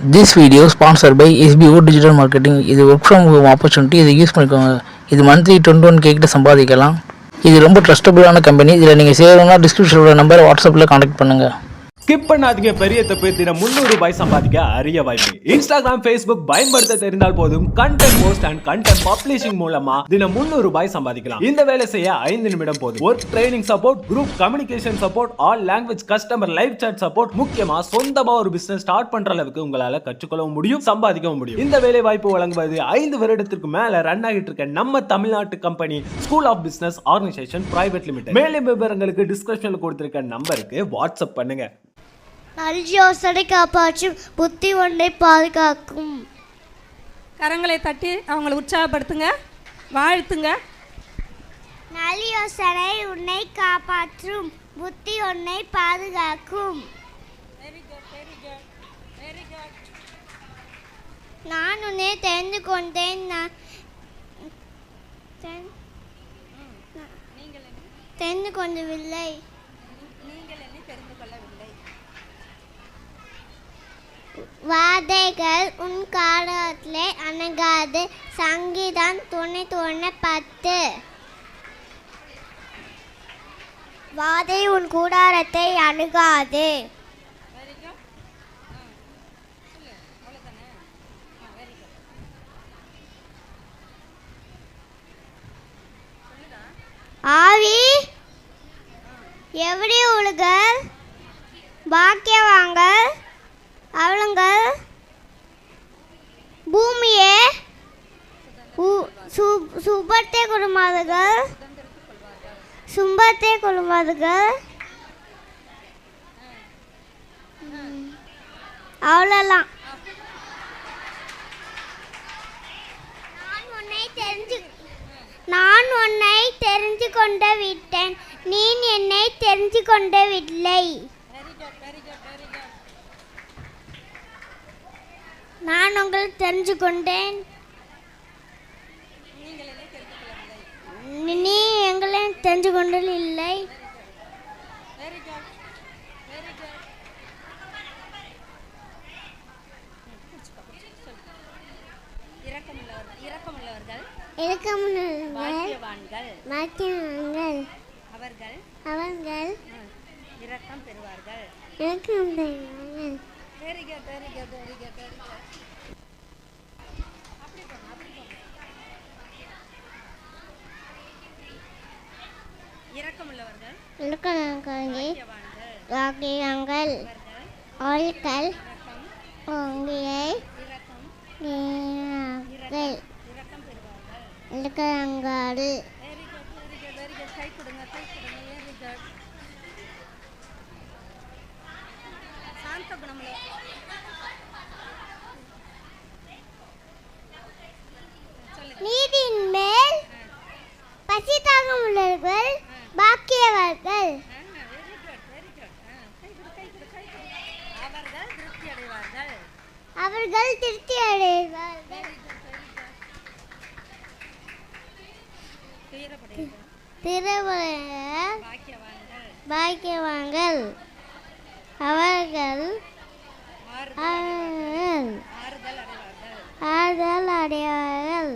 This video sponsored by SBO Digital Marketing. இது work from home opportunity. இதை use பண்ணிக்கோங்க. இது மந்த்லி 21K கிட்ட சம்பாதிக்கலாம். இது ரொம்ப ட்ரஸ்டபுளான கம்பெனி. இதில் நீங்கள் சேரணும்னா டிஸ்கிரிப்ஷனில் நம்பர் வாட்ஸ்அப்பில் கான்டாக்ட் பண்ணுங்கள். ஸ்கிப் பண்ணாதீங்க. பெரிய தப்பு. தினம் 300 ரூபாய் சம்பாதிக்க அரிய வாய்ப்பு. இன்ஸ்டாகிராம், ஃபேஸ்புக் பயன்படுத்த தெரிந்தால் போதும். Content post and content publishing மூலமா தினம் 300 ரூபாய் சம்பாதிக்கலாம். இந்த வேலை செய்ய 5 நிமிடம் போதும். Work training support, group communication support, all language customer live chat support, முக்கியமா சொந்தமா ஒரு பிசினஸ் ஸ்டார்ட் பண்ற அளவுக்கு உங்களால கற்றுக்கொள்ளவும் முடியும், சம்பாதிக்கவும் முடியும். இந்த வேலை வாய்ப்பு வழங்குவது 5 வருடத்திற்கு மேல ரன் ஆகிட்டு இருக்க நம்ம தமிழ்நாட்டு company school of business organization private limited. மேலும் விவரங்களுக்கு டிஸ்கிரிப்ஷன்ல கொடுத்திருக்க நம்பருக்கு வாட்ஸ்அப் பண்ணுங்க. நல்ல யோசனை காப்பாற்றும், புத்தி ஒன்றை பாதுகாக்கும். கரங்களை தட்டி அவங்களை உற்சாகப்படுத்துங்க, வாழ்த்துங்க. நல்ல யோசனை உன்னை காப்பாற்றும், புத்தி ஒன்றை பாதுகாக்கும். நான் உன்னை தெரிந்து கொண்டேன், தெரிந்து கொள்ளவில்லை. வாதைகள் உன் காலத்திலே அணுகாது. சங்கீதம் 91:10. வாதை உன் கூடாரத்தை அணுகாது. ஆவி எப்படி உலகள் பாக்கியவாங்கள் அவளுங்கள் பூமியே சுபத்தை கொள்ளுமாதுகள், சும்பத்தை கொள்ளுமாதுகள். அவ்வளோலாம். நான் உன்னை தெரிஞ்சு கொண்டு விட்டேன், நீ என்னை தெரிஞ்சு கொண்டு விடலை. நான் உங்களை தெரிஞ்சு கொண்டேன், நீ எங்களை தெரிஞ்சு கொண்டது இல்லை. அவர்கள் இரக்கம் பெறுவார்கள். நீதியின் மேல் பசி தாகம் உள்ளவர்கள் பாக்கியவான்கள். அவர்கள் திருப்தி அடைவார்கள். பாக்கியவான்கள் அவர்கள் ஆறுதல் அடைவார்கள்.